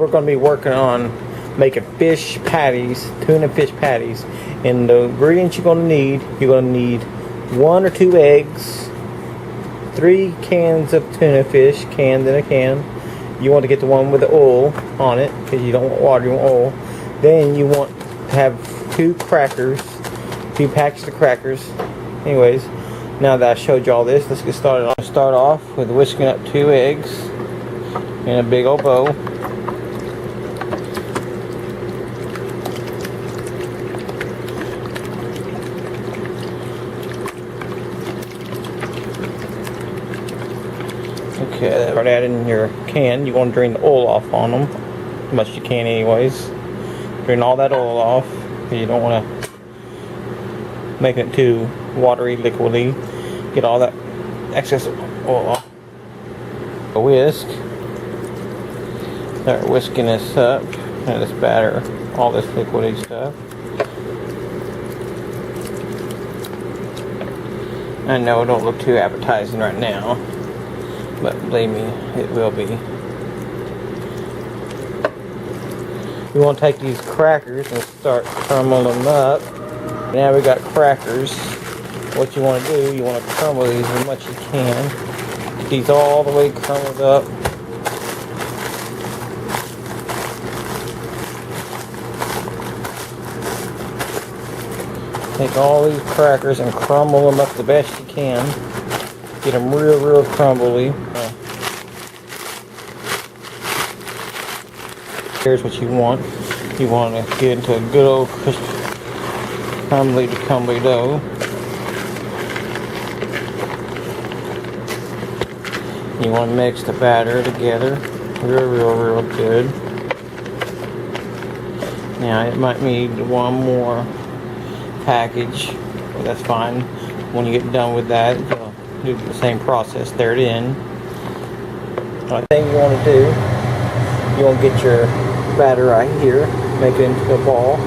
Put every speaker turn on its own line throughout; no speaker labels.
we're going to be working on making fish patties, tuna fish patties. And the ingredients you're going to need 1 or 2 eggs, 3 cans of tuna fish, canned in a can. You want to get the one with the oil on it because you don't want water, you want oil. Then you want to have 2 crackers, 2 packets of crackers. Anyways, now that I showed you all this, let's get started. I'll start off with whisking up 2 eggs in a big old bowl. Okay, start adding your can. You want to drain the oil off on them as much as you can anyways. Drain all that oil off because you don't want to make it too watery, liquidy. Get all that excess oil off. A whisk. Start whisking this up and this batter, all this liquidy stuff. I know it don't look too appetizing right now, but believe me, it will be. You want to take these crackers and start crumbling them up. Now we got crackers. What you want to do, you want to crumble these as much as you can. Get these all the way crumbled up. Take all these crackers and crumble them up the best you can. Get them real crumbly. Here's what you want. You want to get into a good old crisp, crumbly dough. You want to mix the batter together real good. Now it might need one more package, but that's fine. When you get done with that, you'll do the same process. Stir it in. The thing you want to do, you want to get your batter right here, make it into a ball.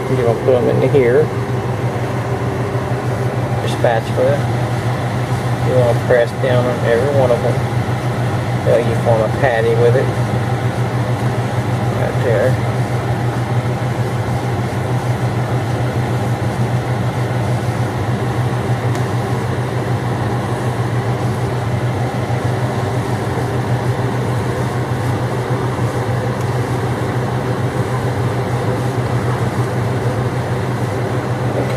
You're going to put them into here. Your spatula. You want to press down on every one of them until you form a patty with it. Right there.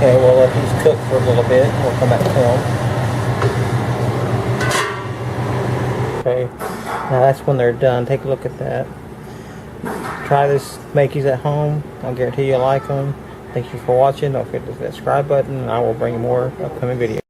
Okay, we'll let these cook for a little bit and we'll come back to them. Okay, now that's when they're done. Take a look at that. Try this, make these at home. I guarantee you'll like them. Thank you for watching. Don't forget to hit the subscribe button and I will bring you more upcoming videos.